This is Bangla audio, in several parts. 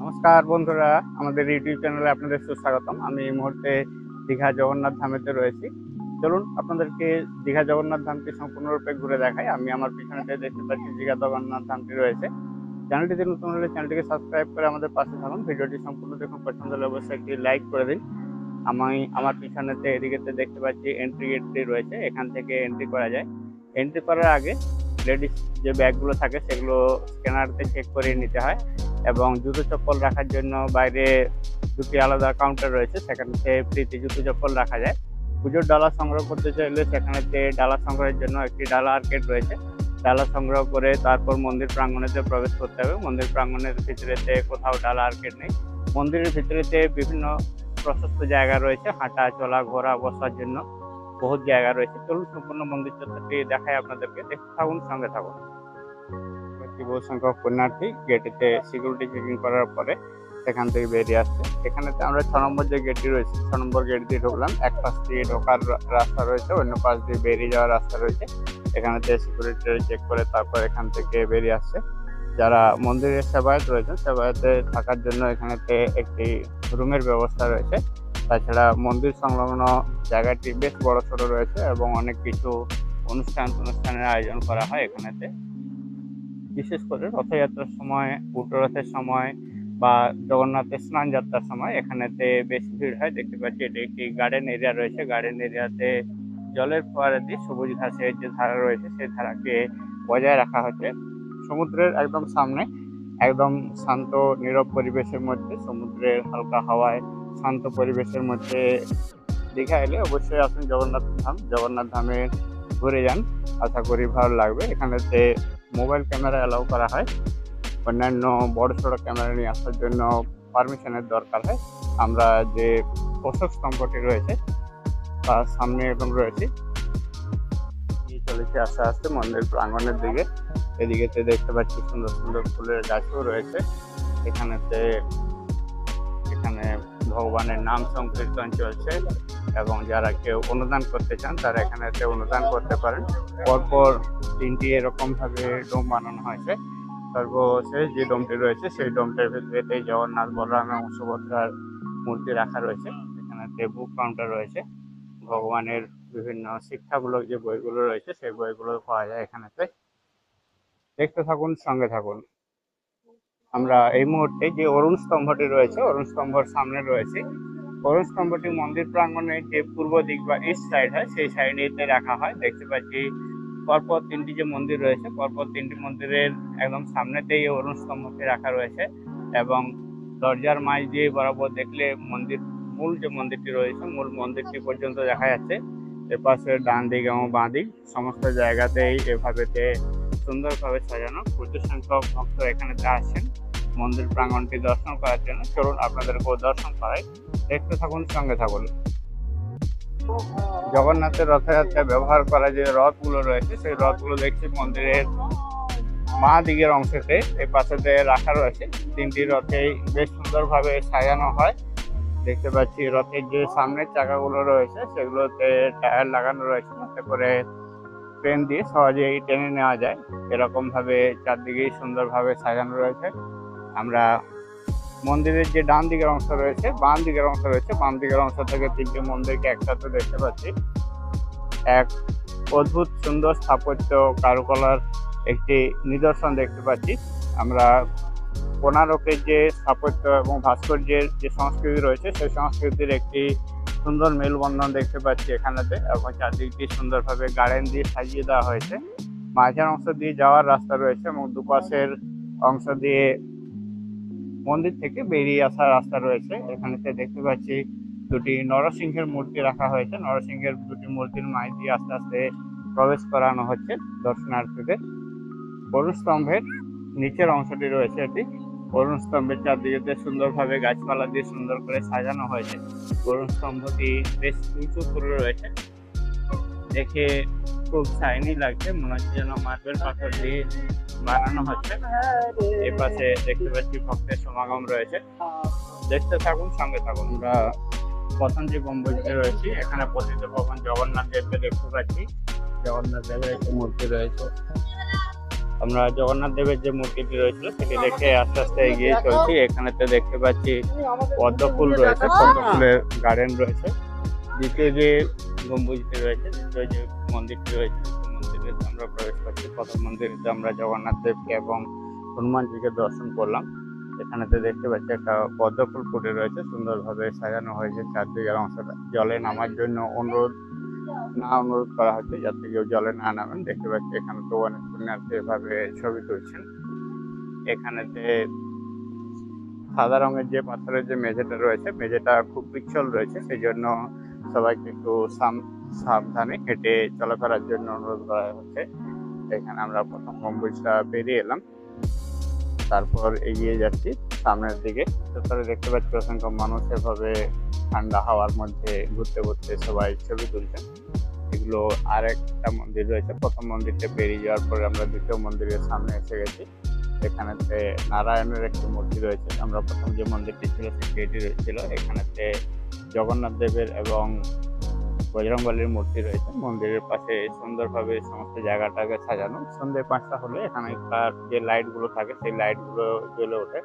নমস্কার বন্ধুরা, আমাদের ইউটিউব চ্যানেলে আপনাদের সুস্বাগতম। আমি এই মুহূর্তে দীঘা জগন্নাথ ধামেতে রয়েছি। চলুন আপনাদেরকে দীঘা জগন্নাথ ধামটি সম্পূর্ণরূপে ঘুরে দেখাই। আমি আমার পিছনেতে দেখতে পাচ্ছি দীঘা জগন্নাথ ধামটি রয়েছে। চ্যানেলটিতে নতুন হলে চ্যানেলটিকে সাবস্ক্রাইব করে আমাদের পাশে থাকুন। ভিডিওটি সম্পূর্ণ দেখুন, পছন্দ হলে অবশ্যই একটি লাইক করে দিন। আমি আমার পিছনেতে এদিকেতে দেখতে পাচ্ছি এন্ট্রি গেটটি রয়েছে, এখান থেকে এন্ট্রি করা যায়। এন্ট্রি করার আগে লেডিস যে ব্যাগগুলো থাকে সেগুলো স্ক্যানারতে চেক করে নিতে হয়, এবং জুতো চপ্পল রাখার জন্য বাইরে দুটি আলাদা কাউন্টার রয়েছে, সেখানে ফ্রিতে জুতো চপ্পল রাখা যায়। পুজোর ডালা সংগ্রহ করতে চাইলে সেখানেতে ডালা সংগ্রহের জন্য একটি ডালা আর্কেড রয়েছে। ডালা সংগ্রহ করে তারপর মন্দির প্রাঙ্গণেতে প্রবেশ করতে হবে। মন্দির প্রাঙ্গণের ভিতরেতে কোথাও ডালা আর্কেড নেই। মন্দিরের ভিতরেতে বিভিন্ন প্রশস্ত জায়গা রয়েছে, হাঁটা চলা ঘোরা বসার জন্য বহুত জায়গা রয়েছে। চলুন সম্পূর্ণ মন্দির চত্বরটি দেখাই আপনাদেরকে, দেখতে থাকুন, সঙ্গে থাকুন। বহু সংখ্যক পুণ্যার্থী গেটেতে সিকিউরিটি চেকিং করার পরে সেখান থেকে বেরিয়ে আসছে। এখানেতে আমরা 6 নম্বর যে গেটটি রয়েছে, 6 নম্বর গেট দিয়ে ঢুকলাম। এক পাশ দিয়ে ঢোকার রাস্তা রয়েছে, অন্য পাশ দিয়ে বেরিয়ে যাওয়ার রাস্তা রয়েছে। এখানেতে সিকিউরিটি চেক করে তারপর এখান থেকে বেরিয়ে আসছে। যারা মন্দিরের সেবায়ত রয়েছেন, সেবায়তে থাকার জন্য এখানেতে একটি রুমের ব্যবস্থা রয়েছে। তাছাড়া মন্দির সংলগ্ন জায়গাটি বেশ বড় সড়ো রয়েছে এবং অনেক কিছু অনুষ্ঠানের আয়োজন করা হয় এখানেতে। বিশেষ করে রথযাত্রার সময়, উল্টোরথের সময় বা জগন্নাথের স্নান যাত্রার সময় এখানেতে বেশি ভিড় হয়। দেখতে পাচ্ছি এটি একটি গার্ডেন এরিয়া রয়েছে। গার্ডেন এরিয়াতে জলের ফোয়ারা দিয়ে সবুজ ঘাসের যে ধারা রয়েছে সেই ধারাকে বজায় রাখা হচ্ছে। সমুদ্রের একদম সামনে, একদম শান্ত নীরব পরিবেশের মধ্যে, সমুদ্রের হালকা হাওয়ায় শান্ত পরিবেশের মধ্যে দীঘা এলে অবশ্যই আসুন জগন্নাথ ধাম। জগন্নাথ ধামে ঘুরে যান, আশা করি ভালো লাগবে। এখানেতে মোবাইল ক্যামেরা অ্যালাউ করা হয়, অন্যান্য বড় সড়ো ক্যামেরা নিয়ে আসার জন্য পারমিশনের দরকার হয়। আমরা যে অশোক স্তম্ভটি রয়েছে তার সামনে এখন রয়েছে, চলেছে আস্তে আস্তে মন্দির প্রাঙ্গণের দিকে। এদিকেতে দেখতে পাচ্ছি সুন্দর সুন্দর ফুলের গাছও রয়েছে। এখানে ভগবানের নাম সংকীর্তন চলছে, এবং যারা কেউ অনুদান করতে চান তারা এখানেতে অনুদান করতে পারেন। পরপর 3টি এরকম ভাবে ডোম বানানো হয়েছে। সর্বশেষ যে ডোমটি রয়েছে সেই ডোমটির ভিতরে জগন্নাথ, বলরাম এবং সুভদ্রার মূর্তি রাখা রয়েছে। এখানেতে বুক কাউন্টার রয়েছে। ভগবানের বিভিন্ন শিক্ষামূলক যে বইগুলো রয়েছে সেই বইগুলো পাওয়া যায় এখানেতে। দেখতে থাকুন, সঙ্গে থাকুন। আমরা এই মুহূর্তে যে অরুণ স্তম্ভটি রয়েছে, অরুণ স্তম্ভর সামনে রয়েছে। অরুণ স্তম্ভটি মন্দির প্রাঙ্গণের যে পূর্ব দিক বা ইস্ট সাইড হয় সেই সাইডেতে রাখা হয়। দেখতে পাচ্ছি পরপর 3টি যে মন্দির রয়েছে, পরপর 3টি মন্দিরের একদম সামনেতেই অরুণ স্তম্ভটি রাখা রয়েছে, এবং দরজার মাঝ দিয়ে বরাবর দেখলে মূল যে মন্দিরটি রয়েছে, মূল মন্দিরটি পর্যন্ত দেখা যাচ্ছে। এর পাশে ডান দিক এবং বাঁ দিক সমস্ত জায়গাতেই এভাবেতে সুন্দরভাবে সাজানো। প্রচুর সংখ্যক ভক্ত এখানেতে আসছেন মন্দির প্রাঙ্গণটি দর্শন করার জন্য। চলুন আপনাদেরকেও দর্শন করাই, দেখতে থাকুন, সঙ্গে থাকুন। জগন্নাথের রথযাত্রায় ব্যবহার করা যে রথগুলো রয়েছে সেই রথগুলো দেখছি মন্দিরের বাঁ দিকের অংশতে এই পাশেতে রাখা রয়েছে। 3টি রথেই বেশ সুন্দরভাবে সাজানো হয়। দেখতে পাচ্ছি রথের যে সামনের চাকাগুলো রয়েছে সেগুলোতে টায়ার লাগানো রয়েছে, যাতে করে ট্রেন দিয়ে সহজেই টেনে নেওয়া যায়। এরকম ভাবে চারদিকেই সুন্দরভাবে সাজানো রয়েছে। আমরা মন্দিরের যে ডান দিকের অংশ রয়েছে, বাম দিকের অংশ রয়েছে, বাম দিকের অংশ থেকে 3টি মন্দিরকে একসাথে দেখতে পাচ্ছি। এক অদ্ভুত সুন্দর স্থাপত্য কারুকলার একটি নিদর্শন দেখতে পাচ্ছি। আমরা কোণারকের যে স্থাপত্য এবং ভাস্কর্যের যে সংস্কৃতি রয়েছে সেই সংস্কৃতির একটি সুন্দর মেলবন্ধন দেখতে পাচ্ছি এখানেতে, এবং চারদিকটি সুন্দরভাবে গার্ডেন দিয়ে সাজিয়ে দেওয়া হয়েছে। মাঝের অংশ দিয়ে যাওয়ার রাস্তা রয়েছে এবং দুপাশের অংশ দিয়ে মন্দির থেকে বেরিয়ে আসার রাস্তা রয়েছে। এখানেতে দেখতে পাচ্ছি 2টি নরসিংহের মূর্তি রাখা হয়েছে। নরসিংহের 2টি মূর্তির মাঝ দিয়ে আস্তে আস্তে প্রবেশ করানো হচ্ছে দর্শনার্থীদের। অরুণ স্তম্ভের নিচের অংশটি রয়েছে, এটি অরুণ স্তম্ভের চারদিকে সুন্দরভাবে গাছপালা দিয়ে সুন্দর করে সাজানো হয়েছে। অরুণ স্তম্ভটি বেশ উঁচু করে রয়েছে, দেখে খুব শাইনি লাগছে, মনে হচ্ছে যেন মার্বেল পাথর দিয়ে বানানো হচ্ছে। এই পাশে দেখতে পাচ্ছি ভক্তের সমাগম রয়েছে, দেখতে থাকুন, সঙ্গে থাকুন। আমরা প্রথম যে গম্বুজটি রয়েছে এখানে পতিত পাবন জগন্নাথ দেবকে দেখতে পাচ্ছি। জগন্নাথ দেবের একটি মূর্তি রয়েছে। আমরা জগন্নাথ দেবের যে মূর্তিটি রয়েছিল সেটি দেখে আস্তে আস্তে এগিয়ে চলছি। এখানেতে দেখতে পাচ্ছি পদ্ম ফুল রয়েছে, পদ্ম ফুলের গার্ডেন রয়েছে। দ্বিতীয় যে গম্বুজটি রয়েছে, দ্বিতীয় যে মন্দিরটি রয়েছে, মন্দিরে আমরা প্রবেশ করছি। প্রথম মন্দিরে আমরা জগন্নাথ দেবকে এবং হনুমানজিকে দর্শন করলাম। এখানেতে দেখতে পাচ্ছি একটা পদ্ম ফুল ফুটে রয়েছে, সুন্দরভাবে সাজানো হয়েছে চারদিকের অংশটা। জলে নামার জন্য অনুরোধ করা হচ্ছে, যাতে কেউ জলে না নামেন। দেখতে পাচ্ছি এখানে তো অনেক পুণ্যার্থী এভাবে ছবি তুলছেন। এখানেতে সাদা রঙের যে পাথরের যে মেঝেটা রয়েছে, মেঝেটা খুব পিচ্ছল রয়েছে, সেই জন্য সবাইকে একটু সাবধানে হেঁটে চলাফেরার জন্য অনুরোধ করা হচ্ছে। এখানে আমরা প্রথম গম্বুজটা পেরিয়ে এলাম, তারপর এগিয়ে যাচ্ছি সামনের দিকে। তারপরে দেখতে পাচ্ছি অসংখ্য মানুষ এভাবে ঠান্ডা হাওয়ার মধ্যে ঘুরতে ঘুরতে সবাই ছবি তুলছেন। এগুলো আর একটা মন্দির রয়েছে। প্রথম মন্দিরটা পেরিয়ে যাওয়ার পরে আমরা দ্বিতীয় মন্দিরের সামনে এসে গেছি। এখানেতে নারায়ণের একটি মূর্তি রয়েছে। আমরা প্রথম যে মন্দিরটি ছিল সেটি ছিল। এখানেতে জগন্নাথ দেবের এবং বজরংবলীর মূর্তি রয়েছে। মন্দিরের পাশে সুন্দরভাবে সমস্ত জায়গাটাকে সাজানো। সন্ধ্যে 5টা হলে এখানকার যে লাইট গুলো থাকে সেই লাইট গুলো জ্বলে ওঠে।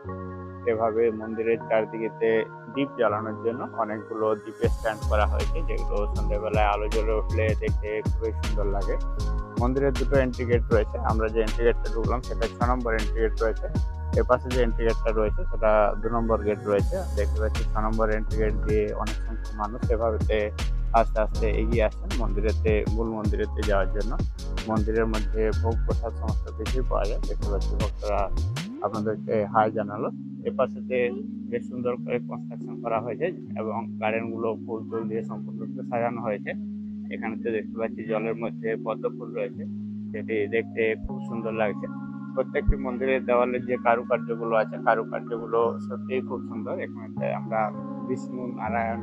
এভাবে মন্দিরের চারদিকেতে দ্বীপ জ্বালানোর জন্য অনেকগুলো দ্বীপের স্ট্যান্ড করা হয়েছে, যেগুলো সন্ধ্যেবেলায় আলো জ্বলে উঠলে দেখতে খুবই সুন্দর লাগে। মন্দিরের দুটো এন্ট্রি গেট রয়েছে। আমরা যে এন্ট্রি গেটটা ঢুকলাম সেটা 6 নম্বর এন্ট্রি গেট রয়েছে। এর পাশে যে এন্ট্রি গেটটা রয়েছে সেটা 2 নম্বর গেট রয়েছে। দেখতে পাচ্ছি 6 নম্বর এন্ট্রি গেট দিয়ে অনেক সংখ্যক মানুষ এভাবে আস্তে আস্তে এগিয়ে আসছেন মূল মন্দিরেতে যাওয়ার জন্য। মন্দিরের মধ্যে ভোগ প্রসাদ সমস্ত কিছুই পাওয়া যায়। দেখতে পাচ্ছি ভক্তরা আপনাদেরকে হাই জানালো। এর পাশেতে বেশ সুন্দর করে কনস্ট্রাকশন করা হয়েছে এবং গার্ডেন গুলো ফুল টুল দিয়ে সম্পূর্ণরূপে সাজানো হয়েছে। এখানেতে দেখতে পাচ্ছি জলের মধ্যে পদ্ম ফুল রয়েছে, সেটি দেখতে খুব সুন্দর লাগছে। প্রত্যেকটি মন্দিরের দেওয়ালের যে কারুকার্যগুলো আছে, কারুকার্যগুলো সত্যিই খুব সুন্দর। এখানে আমরা বিষ্ণু, নারায়ণ,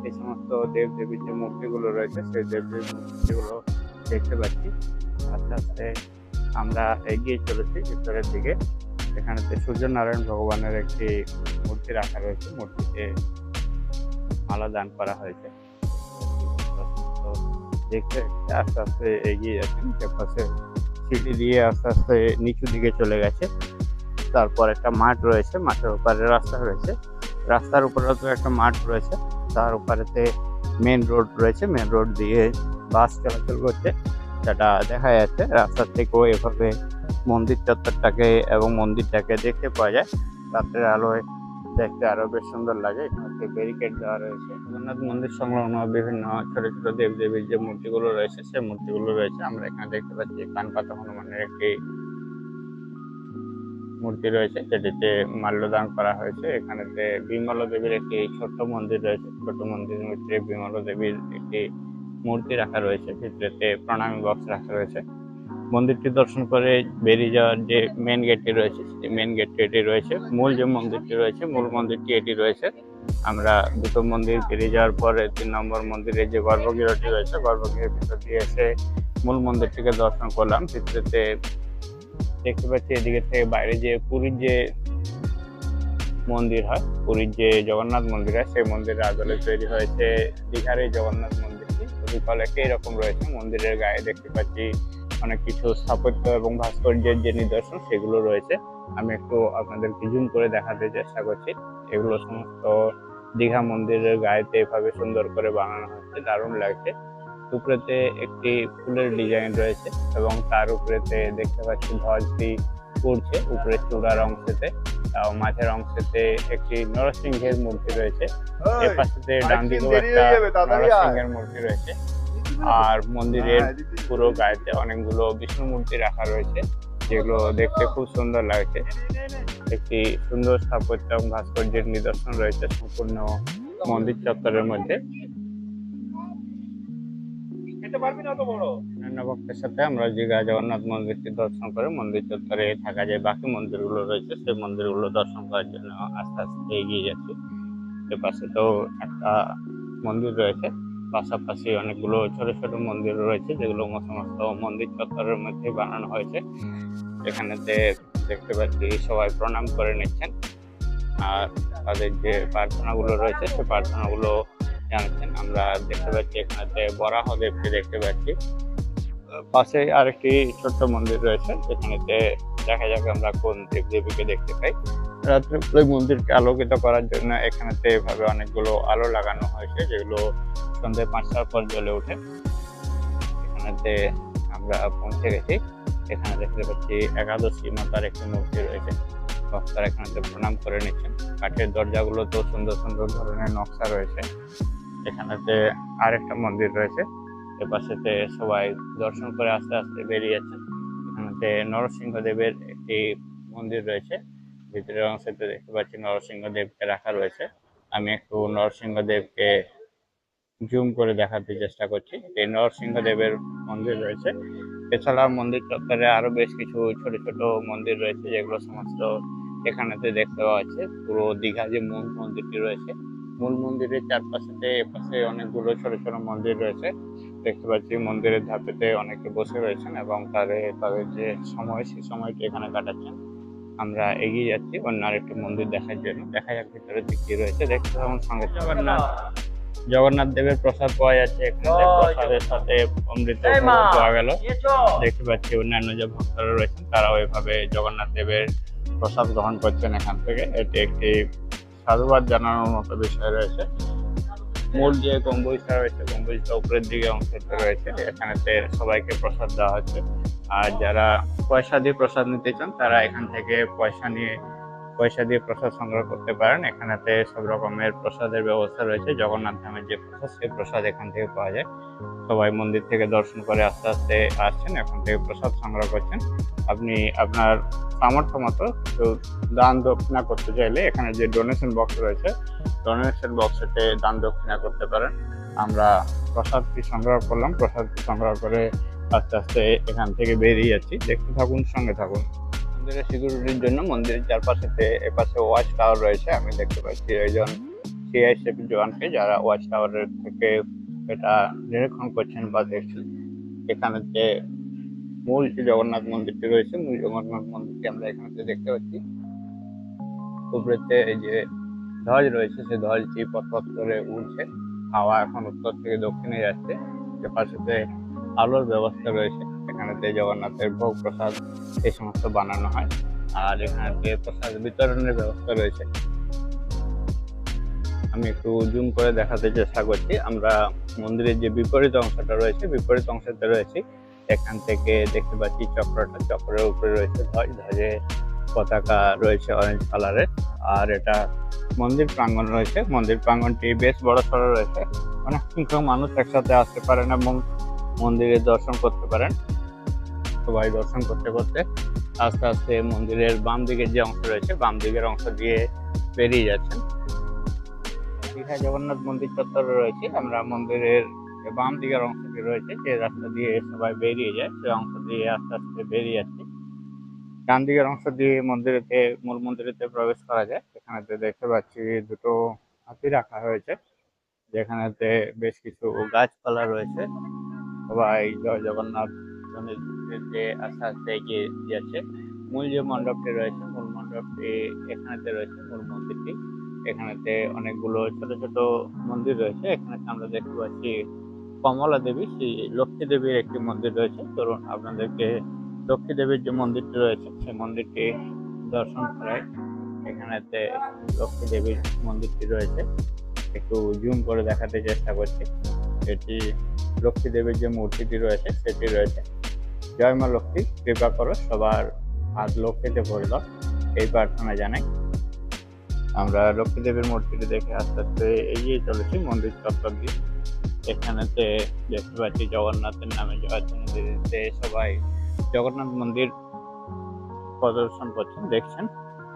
এই সমস্ত দেব দেবীর যে মূর্তিগুলো রয়েছে সেই দেব দেবীর মূর্তিগুলো দেখতে পাচ্ছি। আস্তে আস্তে আমরা এগিয়ে চলেছি ভিতরের দিকে। এখানেতে সূর্যনারায়ণ ভগবানের একটি মূর্তি রাখা রয়েছে, মূর্তিতে মালা দান করা হয়েছে। দেখতে আস্তে আস্তে এগিয়ে যাচ্ছেন। পাশে সিঁড়ি দিয়ে আস্তে আস্তে নিচু দিকে চলে গেছে। তারপর একটা মাঠ রয়েছে, মাঠের ওপারে রাস্তা রয়েছে, রাস্তার উপরে তো একটা মাঠ রয়েছে। তার ওপারেতে মেন রোড রয়েছে, মেন রোড দিয়ে বাস চলাচল করছে, সেটা দেখা যাচ্ছে। রাস্তার থেকেও এভাবে মন্দির চত্বরটাকে এবং মন্দিরটাকে দেখতে পাওয়া যায়। রাতের আলোয় দেখতে আরো বেশ সুন্দর লাগে। এখানে ব্যারিকেড দেওয়া রয়েছে। জগন্নাথ মন্দির সংলগ্ন বিভিন্ন ছোট ছোট দেব দেবীর যে মূর্তিগুলো রয়েছে সেই মূর্তিগুলো রয়েছে। আমরা এখানে দেখতে পাচ্ছি কানপাতা হনুমানের একটি মূর্তি রয়েছে, যেটিতে মাল্যদান করা হয়েছে। এখানেতে বিমলা দেবীর একটি ছোট্ট মন্দির রয়েছে। ছোট মন্দিরের ভিতরে বিমলা দেবীর একটি মূর্তি রাখা রয়েছে, ভিতরেতে প্রণামী বক্স রাখা রয়েছে। মন্দিরটি দর্শন করে বেরিয়ে যাওয়ার যে মেন গেটটি রয়েছে সেই মেন গেটটি এটি রয়েছে। মূল যে মন্দিরটি রয়েছে মূল মন্দিরটি এটি রয়েছে। আমরা দুটো মন্দির পেরিয়ে যাওয়ার পরে 3 নম্বর মন্দিরের যে গর্ভগৃহটি রয়েছে, গর্ভগৃহের ভিতর দিয়ে এসে মূল মন্দিরটিকে দর্শন করলাম। ভিতরেতে দেখতে পাচ্ছি এদিকে থেকে বাইরে যে পুরীর যে মন্দির হয়, পুরীর যে জগন্নাথ মন্দির হয়, সেই মন্দিরের আদলে তৈরি হয়েছে দীঘার এই জগন্নাথ মন্দিরটি। প্রতিফল একই রকম রয়েছে। মন্দিরের গায়ে দেখতে পাচ্ছি অনেক কিছু স্থাপত্য এবং ভাস্কর্যের যে নিদর্শন সেগুলো রয়েছে। আমি একটু আপনাদেরকে জুম করে দেখাতে চেষ্টা করছি। এগুলো সমস্ত দীঘা মন্দিরের গায়েতে এভাবে সুন্দর করে বানানো হয়েছে, দারুণ লাগছে। উপরেতে একটি ফুলের ডিজাইন রয়েছে এবং তার উপরেতে দেখতে পাচ্ছি ধ্বজটি উড়ছে উপরে চূড়ার অংশেতে। মাঝের অংশেতে একটি নরসিংহের মূর্তি রয়েছে, এর পাশেতে ডান দিকেও একটা নরসিংহের মূর্তি রয়েছে। আর মন্দিরের পুরো গায়েতে অনেকগুলো বিষ্ণু মূর্তি রাখা রয়েছে, যেগুলো দেখতে খুব সুন্দর লাগছে। একটি সুন্দর স্থাপত্য এবং ভাস্কর্যের নিদর্শন রয়েছে সম্পূর্ণ মন্দির চত্বরের মধ্যে। অন্যান্য ভক্তের সাথে আমরা দীঘা জগন্নাথ মন্দিরটি দর্শন করে মন্দির চত্বরে থাকা যে বাকি মন্দিরগুলো রয়েছে সেই মন্দিরগুলো দর্শন করার জন্য আস্তে আস্তে এগিয়ে যাচ্ছি। এর পাশে তো একটা মন্দির রয়েছে, পাশাপাশি অনেকগুলো ছোট ছোট মন্দির রয়েছে, যেগুলো সমস্ত মন্দির চত্বরের মধ্যে বানানো হয়েছে। এখানেতে দেখতে পাচ্ছি সবাই প্রণাম করে নিচ্ছেন আর তাদের যে প্রার্থনাগুলো রয়েছে সেই প্রার্থনাগুলো জানাচ্ছেন। আমরা দেখতে পাচ্ছি এখানেতে বরাহ দেবকে দেখতে পাচ্ছি। পাশে আরেকটি ছোট্ট মন্দির রয়েছে, যেখানেতে দেখা যাক আমরা কোন দেব দেবীকে দেখতে পাই। রাত্রে ওই মন্দিরকে আলোকিত করার জন্য এখানেতে এভাবে অনেকগুলো আলো লাগানো হয়েছে, যেগুলো সন্ধ্যে 5টার পর জ্বলে ওঠে। এখানেতে আমরা পৌঁছে গেছি। এখানে দেখতে পাচ্ছি একাদশী মাতার একটি মূর্তি রয়েছে, ভক্তরা এখানেতে প্রণাম করে নিচ্ছেন। কাঠের দরজাগুলো তো সুন্দর সুন্দর ধরনের নকশা রয়েছে। এখানেতে আরেকটা মন্দির রয়েছে, এপাশেতে সবাই দর্শন করে আস্তে আস্তে বেরিয়ে যাচ্ছে। এখানেতে নরসিংহদেবের একটি মন্দির রয়েছে, ভিতরের অংশতে দেখতে পাচ্ছি নরসিংহদেবকে রাখা রয়েছে। আমি একটু নরসিংহদেবকে জুম করে দেখাতে চেষ্টা করছি। এই নরসিংহদেবের মন্দির রয়েছে। এছাড়া মন্দির চত্বরে আরো বেশ কিছু ছোট ছোট মন্দির রয়েছে, যেগুলো সমস্ত এখানেতে দেখতে পাওয়া যাচ্ছে। পুরো দীঘা যে মূল মন্দিরটি রয়েছে, মূল মন্দিরের চারপাশেতে এপাশে অনেকগুলো ছোট ছোট মন্দির রয়েছে। দেখতে পাচ্ছি মন্দিরের ধাপেতে অনেকে বসে রয়েছেন এবং তাদের যে সময়, সেই সময়টি এখানে কাটাচ্ছেন। আমরা এগিয়ে যাচ্ছি অন্য আরেকটি মন্দির দেখার জন্য। দেখা যাক ভিতরে কি রয়েছে, দেখতে থাকুন সঙ্গে। জগন্নাথ দেবের প্রসাদ পাওয়া যাচ্ছে এখানে। প্রসাদের সাথে অমৃত পাওয়া গেল। দেখতে পাচ্ছি অন্যান্য যে ভক্তরা রয়েছেন, তারাও এভাবে জগন্নাথ দেবের প্রসাদ গ্রহণ করছেন এখান থেকে। এটি একটি সাধুবাদ জানানোর মতো বিষয় রয়েছে। মূল যে গম্বুজটা রয়েছে, গম্বুজটা উপরের দিকে অংশতে রয়েছে, এখানেতে সবাইকে প্রসাদ দেওয়া হচ্ছে। আর যারা পয়সা দিয়ে প্রসাদ নিতে চান, তারা এখান থেকে পয়সা দিয়ে প্রসাদ সংগ্রহ করতে পারেন। এখানেতে সব রকমের প্রসাদের ব্যবস্থা রয়েছে। জগন্নাথ ধামের যে প্রসাদ, সেই প্রসাদ এখান থেকে পাওয়া যায়। সবাই মন্দির থেকে দর্শন করে আস্তে আস্তে আসছেন, এখান থেকে প্রসাদ সংগ্রহ করছেন। আপনি আপনার সামর্থ্য মতো দান দক্ষিণা করতে চাইলে এখানে যে ডোনেশন বক্স রয়েছে, ডোনেশন বক্সেতে দান দক্ষিণা করতে পারেন। আমরা প্রসাদটি সংগ্রহ করলাম, প্রসাদটি সংগ্রহ করে আস্তে আস্তে এখান থেকে বেরিয়ে যাচ্ছি। দেখতে থাকুন, সঙ্গে থাকুন। মন্দিরের সিকিউরিটির জন্য মন্দিরের চারপাশেতে এপাশে ওয়াচ টাওয়ার রয়েছে। আমি দেখতে পাচ্ছি একজন সিআইএসএফ জওয়ানকে, যারা ওয়াচ টাওয়ারের থেকে এটা নিরীক্ষণ করছেন বা দেখছেন। এখানে যে মূল যে জগন্নাথ মন্দিরটি রয়েছে, মূল জগন্নাথ মন্দিরটি আমরা এখানে দেখতে পাচ্ছি। উপরেতে এই যে ধ্বজ রয়েছে, সেই ধ্বজটি পথ করে উঠছে। হাওয়া এখন উত্তর থেকে দক্ষিণে যাচ্ছে। এপাশেতে আলোর ব্যবস্থা রয়েছে। এখানেতে জগন্নাথের ভোগ প্রসাদ এই সমস্ত বানানো হয়। আর এখানেতে প্রসাদ বিতরণের ব্যবস্থা রয়েছে। আমি একটু জুম করে দেখাতে চেষ্টা করছি। আমরা মন্দিরের যে বিপরীত অংশটা রয়েছে, বিপরীত অংশতে রয়েছে। এখান থেকে দেখতে পাচ্ছি চক্রটা, চক্রের উপরে রয়েছে ধ্বজ, ধ্বজে পতাকা রয়েছে অরেঞ্জ কালারের। আর এটা মন্দির প্রাঙ্গণ রয়েছে। মন্দির প্রাঙ্গণটি বেশ বড় সড়ো রয়েছে। অনেক সংখ্যক মানুষ একসাথে আসতে পারেন এবং মন্দিরে দর্শন করতে পারেন। সবাই দর্শন করতে করতে আস্তে আস্তে মন্দিরের বাম দিকের যে অংশ রয়েছে, বাম দিকের অংশ দিয়ে বেরিয়ে যাচ্ছেন। দীঘা জগন্নাথ মন্দির চত্বরে রয়েছে। আমরা মন্দিরের বাম দিকের অংশটি রয়েছে, যে রাস্তা দিয়ে সবাই বেরিয়ে যায়, সেই অংশ দিয়ে আস্তে আস্তে বেরিয়ে যাচ্ছি। ডান দিকের অংশ দিয়ে মূল মন্দিরেতে প্রবেশ করা যায়। এখানেতে দেখতে পাচ্ছি দুটো হাতি রাখা হয়েছে, যেখানেতে বেশ কিছু গাছপালা রয়েছে। সবাই জয় জগন্নাথ যে আস্তে আস্তে এগিয়ে যাচ্ছে। মূল যে মণ্ডপটি রয়েছে, মূল মণ্ডপটি এখানেতে রয়েছে। মূল মন্দিরটি এখানেতে অনেকগুলো ছোট ছোট মন্দির রয়েছে। এখানে আমরা দেখতে পাচ্ছি কমলা দেবী, শ্রী লক্ষ্মী দেবীর একটি মন্দির রয়েছে। ধরুন আপনাদেরকে লক্ষ্মী দেবীর যে মন্দিরটি রয়েছে, সেই মন্দিরটি দর্শন করায়। এখানেতে লক্ষ্মী দেবীর মন্দিরটি রয়েছে, একটু জুম করে দেখাতে চেষ্টা করছি। এটি লক্ষ্মী দেবীর যে মূর্তিটি রয়েছে, সেটি রয়েছে। জয় মা লক্ষ্মী, কৃপা করো সবার হাত লক্ষ্মীতে ভরে দাও, এই প্রার্থনা জানাই। আমরা লক্ষ্মী দেবীর মূর্তিটি দেখে আস্তে আস্তে এগিয়ে চলেছি মন্দির চত্বর দিয়ে। এখানেতে দেখতে পাচ্ছি জগন্নাথের নামে জয়তে সবাই জগন্নাথ মন্দির প্রদর্শন করছেন, দেখছেন।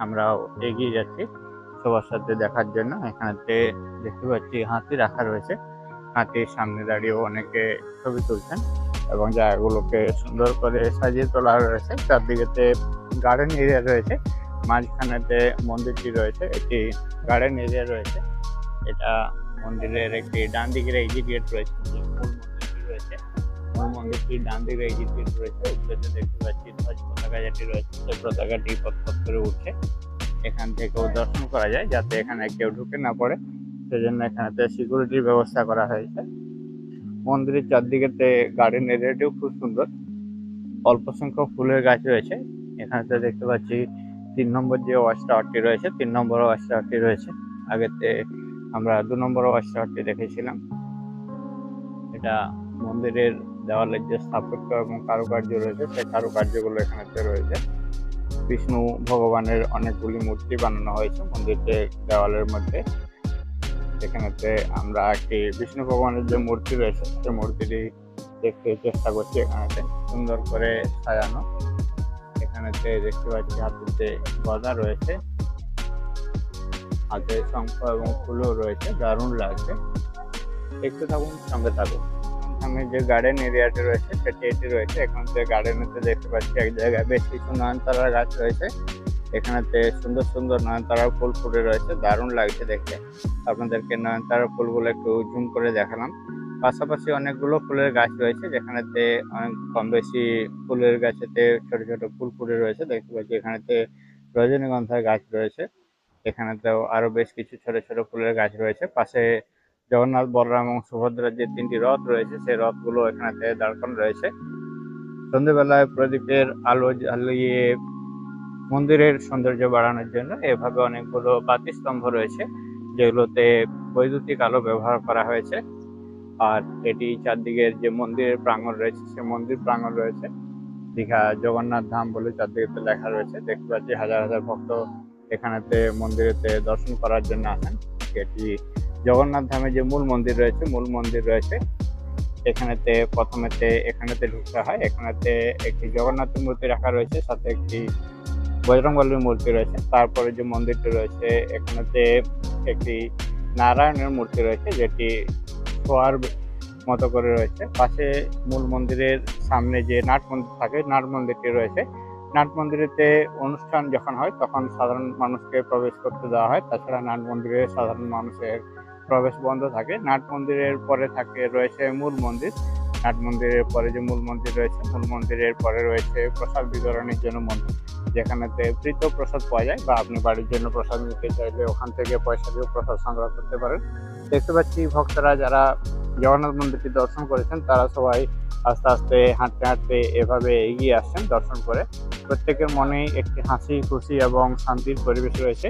আমরাও এগিয়ে যাচ্ছি সবার সাথে দেখার জন্য। এখানেতে দেখতে পাচ্ছি হাতি রাখা রয়েছে। হাতির সামনে দাঁড়িয়েও অনেকে ছবি তুলছেন এবং জায়গাগুলোকে সুন্দর করে সাজিয়ে তোলা রয়েছে। চারদিকেতে গার্ডেন এরিয়া রয়েছে, মাঝখানেতে মন্দিরটি রয়েছে। এটি গার্ডেন এরিয়া রয়েছে। এটা মন্দিরের একটি ডান দিকের এক্সিট গেট রয়েছে, মূল মন্দিরটি রয়েছে। মূল মন্দিরটির ডান দিকে এক্সিট গেট রয়েছে। উপরে দেখতে পাচ্ছি ধ্বজ পতাকা যেটি রয়েছে, সেই পতাকাটি পথ করে উঠছে। এখান থেকেও দর্শন করা যায়, যাতে এখানে কেউ ঢুকে না পড়ে, সেজন্য এখানেতে সিকিউরিটির ব্যবস্থা করা হয়েছে। মন্দিরের চারদিকেতে গার্ডেন এরিয়াটিও খুব সুন্দর। অল্প সংখ্যক ফুলের গাছ রয়েছে। এখানেতে দেখতে পাচ্ছি 3 নম্বর যে ওয়াচ টাওয়ারটি রয়েছে, 3 নম্বর ওয়াচ টাওয়ারটি রয়েছে। আগেতে আমরা 2 নম্বর ওয়াচ টাওয়ারটি দেখেছিলাম। এটা মন্দিরের দেওয়ালের যে স্থাপত্য এবং কারুকার্য রয়েছে, সেই কারুকার্যগুলো এখানেতে রয়েছে। বিষ্ণু ভগবানের অনেকগুলি মূর্তি বানানো হয়েছে মন্দিরের দেওয়ালের মধ্যে। এখানেতে আমরা একটি বিষ্ণু ভগবানের যে মূর্তি রয়েছে, সেই মূর্তিটি দেখতে চেষ্টা করছি। এখানেতে সুন্দর করে সাজানো। এখানেতে দেখতে পাচ্ছি হাতিতে গদা রয়েছে, হাতে শঙ্খ এবং ফুলও রয়েছে, দারুণ লাগছে। দেখতে থাকুন, সঙ্গে থাকুন। সামনে যে গার্ডেন এরিয়াটি রয়েছে সেটি এটি রয়েছে। এখানে গার্ডেনেতে দেখতে পাচ্ছি এক জায়গায় বেশ কিছু নয়নতারার গাছ রয়েছে। এখানেতে সুন্দর সুন্দর নয়নতারার ফুল ফুটে রয়েছে, দারুণ লাগছে দেখতে। আপনাদেরকে নয়নতারার ফুলগুলো একটু জুম করে দেখালাম। পাশাপাশি অনেকগুলো ফুলের গাছ রয়েছে, যেখানেতে অনেক কম বেশি ফুলের গাছেতে ছোট ছোট ফুল ফুটে রয়েছে। দেখতে পাচ্ছি এখানেতে রজনীগন্ধার গাছ রয়েছে। এখানেতেও আরো বেশ কিছু ছোট ছোট ফুলের গাছ রয়েছে। পাশে জগন্নাথ, বলরাম এবং সুভদ্রার যে 3টি রথ রয়েছে, সেই রথগুলো এখানেতে দাঁড় করানো রয়েছে। সন্ধ্যেবেলায় প্রদীপের আলো জ্বালিয়ে মন্দিরের সৌন্দর্য বাড়ানোর জন্য এভাবে অনেকগুলো বাতিস্তম্ভ রয়েছে, যেগুলোতে বৈদ্যুতিক আলো ব্যবহার করা হয়েছে। আর এটি চারদিকের যে মন্দিরের প্রাঙ্গণ রয়েছে, সে মন্দির প্রাঙ্গণ রয়েছে। দীঘা জগন্নাথ ধাম বলে চারদিকে লেখা রয়েছে। দেখতে পাচ্ছি হাজার হাজার ভক্ত এখানেতে মন্দিরেতে দর্শন করার জন্য আসেন। এটি জগন্নাথ ধামে যে মূল মন্দির রয়েছে। এখানেতে প্রথমেতে এখানেতে ঢুকতে হয়। এখানেতে একটি জগন্নাথের মূর্তি রাখা রয়েছে, সাথে একটি বজরংবলীর মূর্তি রয়েছে। তারপরে যে মন্দিরটি রয়েছে, এখানেতে একটি নারায়ণের মূর্তি রয়েছে, যেটি শোয়ার মতো করে রয়েছে। পাশে মূল মন্দিরের সামনে যে নাট মন্দির থাকে, নাট মন্দিরটি রয়েছে। নাট মন্দিরেতে অনুষ্ঠান যখন হয় তখন সাধারণ মানুষকে প্রবেশ করতে দেওয়া হয়। তাছাড়া নাট মন্দিরে সাধারণ মানুষের প্রবেশ বন্ধ থাকে। নাট মন্দিরের পরে রয়েছে মূল মন্দির। নাট মন্দিরের পরে যে মূল মন্দির রয়েছে, মূল মন্দিরের পরে রয়েছে প্রসাদ বিতরণের জন্য মন্দির, যেখানেতে পৃথ প্রসাদ পাওয়া যায়, বা আপনি বাড়ির জন্য প্রসাদ নিতে চাইলে ওখান থেকে পয়সা দিয়ে প্রসাদ সংগ্রহ করতে পারেন। দেখতে পাচ্ছি ভক্তরা যারা জগন্নাথ মন্দিরটি দর্শন করেছেন, তারা সবাই আস্তে আস্তে হাঁটতে হাঁটতে এভাবে এগিয়ে আসছেন দর্শন করে। প্রত্যেকের মনেই একটি হাসি খুশি এবং শান্তির পরিবেশ রয়েছে।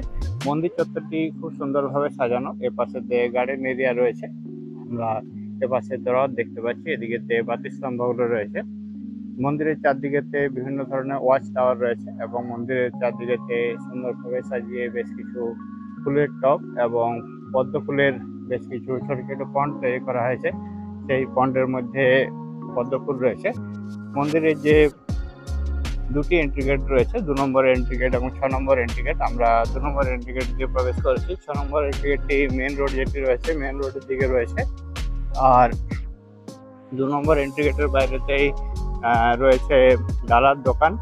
মন্দির চত্বরটি খুব সুন্দরভাবে সাজানো। এপাশে গার্ডেন এরিয়া রয়েছে, আমরা এপাশে রথ দেখতে পাচ্ছি, এদিকে বাতিস্তম্ভগুলো রয়েছে। মন্দিরের চারদিকেতে বিভিন্ন ধরনের ওয়াচ টাওয়ার রয়েছে, এবং মন্দিরের চারদিকেতে সুন্দরভাবে সাজিয়ে বেশ কিছু ফুলের টব এবং পদ্ম ফুলের বেশ কিছু ছোট ছোট পন্ড তৈরি করা হয়েছে। সেই পন্ডের মধ্যে পদ্ম ফুল রয়েছে। মন্দিরের যে 2টি এন্ট্রি গেট রয়েছে, 2 নম্বর এন্ট্রি গেট এবং 6 নম্বর এন্ট্রি গেট। আমরা 2 নম্বর এন্ট্রি গেট দিয়ে প্রবেশ করেছি। 6 নম্বর এন্ট্রি গেটটি মেন রোড যেটি রয়েছে, মেন রোডের দিকে রয়েছে। আর 2 নম্বর এন্ট্রি গেটের বাইরেতেই রয়েছে ডালার দোকান,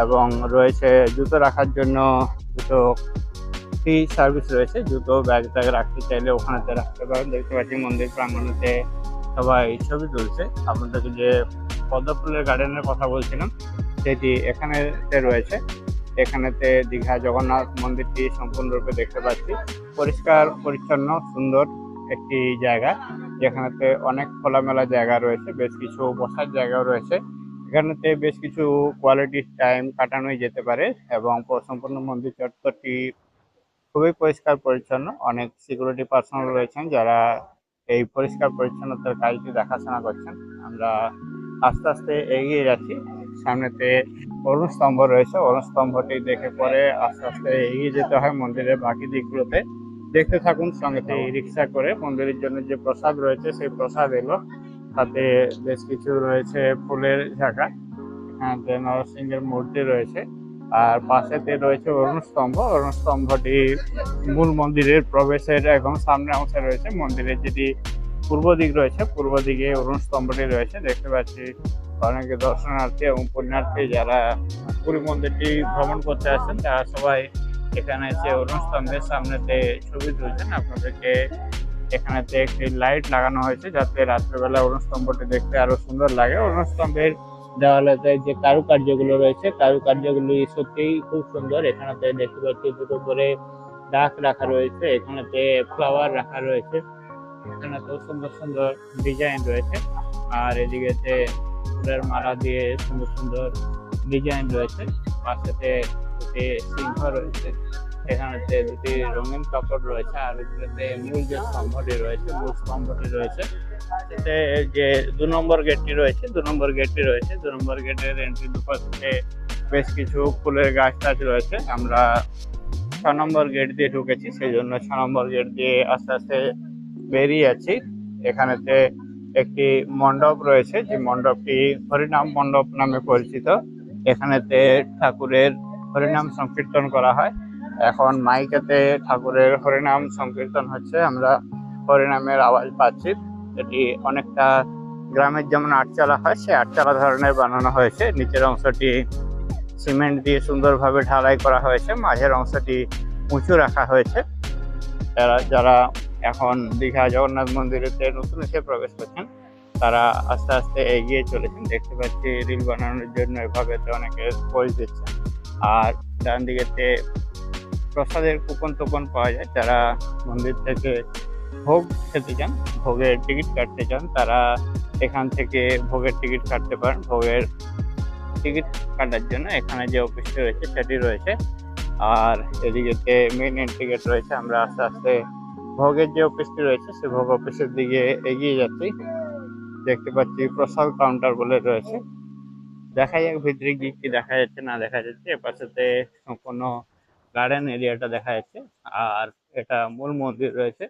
এবং রয়েছে জুতো রাখার জন্য জুতো ফ্রি সার্ভিস রয়েছে। জুতো ব্যাগ ট্যাগ রাখতে চাইলে ওখানেতে রাখতে পারেন। দেখতে পাচ্ছি মন্দির প্রাঙ্গণেতে সবাই ছবি তুলছে। আপনাদেরকে যে পদ্ম ফুলের গার্ডেনের কথা বলছিলাম, সেটি এখানেতে রয়েছে। এখানেতে দীঘা জগন্নাথ মন্দিরটি সম্পূর্ণরূপে দেখতে পাচ্ছি। পরিষ্কার পরিচ্ছন্ন সুন্দর একটি জায়গা, যেখানেতে অনেক খোলামেলা জায়গা রয়েছে, বেশ কিছু বসার জায়গাও রয়েছে। এখানেতে বেশ কিছু কোয়ালিটি টাইম কাটানোই যেতে পারে, এবং সম্পূর্ণ মন্দির চত্বরটি খুবই পরিষ্কার পরিচ্ছন্ন। অনেক সিকিউরিটি পার্সোনাল রয়েছেন যারা এই পরিষ্কার পরিচ্ছন্নতার কাজটি দেখাশোনা করছেন। আমরা আস্তে আস্তে এগিয়ে যাচ্ছি। সামনেতে অরুণ স্তম্ভ রয়েছে, অরুণ স্তম্ভটি দেখে পরে আস্তে আস্তে এগিয়ে যেতে হয় মন্দিরের বাকি দিকগুলোতে। দেখতে থাকুন সঙ্গে। রিক্সা করে মন্দিরের জন্য যে প্রসাদ রয়েছে, সেই প্রসাদ এলো। সাথে বেশ কিছু রয়েছে ফুলের ঝাঁকা, এখানে নরসিংহের মূর্তি রয়েছে। আর পাশেতে রয়েছে অরুণ স্তম্ভ। অরুণ স্তম্ভটি মূল মন্দিরের প্রবেশের একদম সামনে অংশে রয়েছে। মন্দিরের যেটি পূর্ব দিক রয়েছে, পূর্ব দিকে অরুণ স্তম্ভটি রয়েছে। দেখতে পাচ্ছি অনেকে দর্শনার্থী এবং পুণ্যার্থী যারা পুরী মন্দিরটি ভ্রমণ করতে আসেন, তারা সবাই এখানে এসে অরুণ স্তম্ভের সামনেতে ছবি তুলছেন। আপনাদেরকে এখানেতে একটি লাইট লাগানো হয়েছে, যাতে রাত্রেবেলা অরুণ স্তম্ভটি দেখতে আরো সুন্দর লাগে। অরুণ স্তম্ভের দেওয়ালেতে যে কারুকার্যগুলো রয়েছে, কারুকার্যগুলি সত্যিই খুব সুন্দর। এখানেতে দেখতে পাচ্ছি দুটো করে ডাক রাখা রয়েছে, এখানেতে ফ্লাওয়ার রাখা রয়েছে। এখানে তো সুন্দর সুন্দর ডিজাইন রয়েছে, আর এদিকেতে ফুলের মালা দিয়ে সুন্দর সুন্দর ডিজাইন রয়েছে। পাশেতে দুটি সিংহ রয়েছে, এখানেতে দুটি রঙিন কাপড় রয়েছে, আর এদিকেতে মূল যে স্তম্ভটি রয়েছে, মূল স্তম্ভটি রয়েছে। এতে যে 2 নম্বর গেটটি রয়েছে, 2 নম্বর গেটটি রয়েছে, 2 নম্বর গেটের এন্ট্রি দুপাশে বেশ কিছু ফুলের গাছ টাছ রয়েছে। আমরা 6 নম্বর গেট দিয়ে ঢুকেছি, সেই জন্য 6 নম্বর গেট দিয়ে আস্তে আস্তে বেরিয়ে আছি। এখানেতে একটি মণ্ডপ রয়েছে, যে মণ্ডপটি হরিনাম মণ্ডপ নামে পরিচিত। এখানেতে ঠাকুরের হরিনাম সংকীর্তন করা হয়। এখন মাইকেতে ঠাকুরের হরিনাম সংকীর্তন হচ্ছে, আমরা হরিনামের আওয়াজ পাচ্ছি। এটি অনেকটা গ্রামের যেমন আটচালা হয়, সে আটচালা ধরনের বানানো হয়েছে। নিচের অংশটি সিমেন্ট দিয়ে সুন্দরভাবে ঢালাই করা হয়েছে, মাঝের অংশটি উঁচু রাখা হয়েছে। যারা এখন দীঘা জগন্নাথ মন্দিরেতে নতুন এসে প্রবেশ করছেন, তারা আস্তে আস্তে এগিয়ে চলেছেন। দেখতে পাচ্ছি রিল বানানোর জন্য এভাবে অনেকে পোজ দিচ্ছে। আর ডান দিকেতে প্রসাদের কুপন টুপন পাওয়া যায়। যারা মন্দির থেকে ভোগ খেতে চান, ভোগের টিকিট কাটতে চান, তারা এখান থেকে ভোগের টিকিট কাটতে পারেন। ভোগের টিকিট কাটার জন্য এখানে যে অফিসটি রয়েছে সেটি রয়েছে, আর এদিকেতে মেইন এন্ট্রি গেট রয়েছে। আমরা আস্তে আস্তে ভোগের যে অফিসটি রয়েছে সেই ভোগ অফিসের দিকে এগিয়ে যাচ্ছি। দেখতে পাচ্ছি প্রসাদ কাউন্টার বলে রয়েছে। দেখা যাক ভিতরে গিয়ে কি দেখা যাচ্ছে না দেখা যাচ্ছে। এপাশেতে সম্পূর্ণ গার্ডেন এরিয়াটা দেখা যাচ্ছে, আর এটা মূল মন্দির রয়েছে।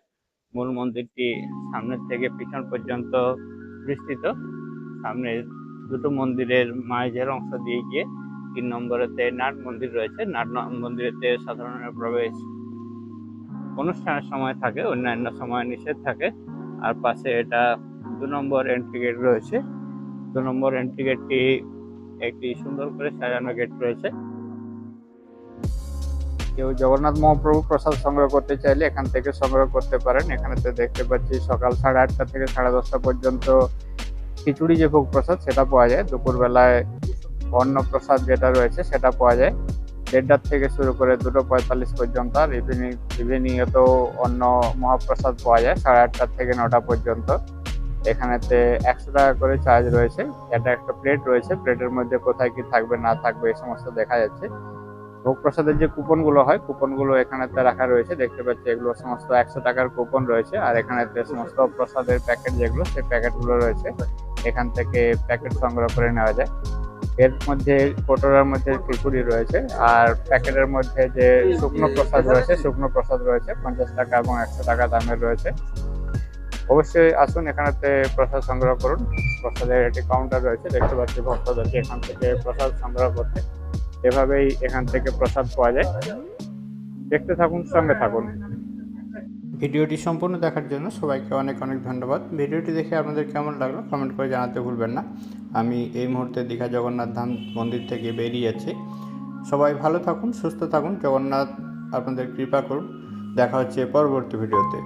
মূল মন্দিরটি সামনের থেকে পিছন পর্যন্ত বিস্তৃত। সামনে দুটো মন্দিরের মাঝের অংশ দিয়ে গিয়ে 3 নম্বরেতে নাট মন্দির রয়েছে। নাট মন্দিরেতে সাধারণ প্রবেশ অনুষ্ঠানের সময় থাকে, অন্যান্য সময় নিষেধ থাকে। আর পাশে এটা 2 নম্বর এন্ট্রি গেট রয়েছে। 2 নম্বর এন্ট্রি গেটটি একটি সুন্দর করে সাজানো গেট রয়েছে। কেউ জগন্নাথ মহাপ্রভু প্রসাদ সংগ্রহ করতে চাইলে এখান থেকে সংগ্রহ করতে পারেন। এখানেতে দেখতে পাচ্ছি সকাল 8:30 থেকে 10:30 পর্যন্ত খিচুড়ি যে ভোগ প্রসাদ সেটা পাওয়া যায়। দুপুরবেলায় অন্ন প্রসাদ যেটা রয়েছে সেটা পাওয়া যায় 1:30 থেকে শুরু করে 2:45 পর্যন্ত। আর ইভিনিংয়ে তো অন্য মহাপ্রসাদ পাওয়া যায় 8:30 থেকে 9টা পর্যন্ত। এখানেতে 100 টাকা করে চার্জ রয়েছে। এটা একটা প্লেট রয়েছে, প্লেটের মধ্যে কোথায় কি থাকবে না থাকবে এই সমস্ত দেখা যাচ্ছে। ভোগ প্রসাদের যে কুপনগুলো হয়, কুপনগুলো এখানেতে রাখা রয়েছে। দেখতে পাচ্ছি এগুলো সমস্ত 100 টাকার কুপন রয়েছে। আর এখানেতে সমস্ত প্রসাদের প্যাকেট যেগুলো, সেই প্যাকেটগুলো রয়েছে। এখান থেকে প্যাকেট সংগ্রহ করে নেওয়া যায়। এর মধ্যে কোটোরার মধ্যে খিচুড়ি রয়েছে, আর প্যাকেটের মধ্যে যে শুকনো প্রসাদ রয়েছে, শুকনো প্রসাদ রয়েছে 50 টাকা এবং 100 টাকা দামের রয়েছে। অবশ্যই আসুন, এখানেতে প্রসাদ সংগ্রহ করুন। প্রসাদের একটি কাউন্টার রয়েছে, দেখতে পাচ্ছি ভক্তদেরকে এখান থেকে প্রসাদ সংগ্রহ করতে। এভাবেই এখান থেকে প্রসাদ পাওয়া যায়। দেখতে থাকুন, সঙ্গে থাকুন। ভিডিওটি সম্পূর্ণ দেখার জন্য সবাইকে অনেক অনেক ধন্যবাদ। ভিডিওটি দেখে আপনাদের কেমন লাগলো কমেন্ট করে জানাতে ভুলবেন না। আমি এই মুহূর্তে দীঘা জগন্নাথ ধাম মন্দির থেকে বেরিয়ে যাচ্ছি। সবাই ভালো থাকুন, সুস্থ থাকুন, জগন্নাথ আপনাদের কৃপা করুন। দেখা হচ্ছে পরবর্তী ভিডিওতে।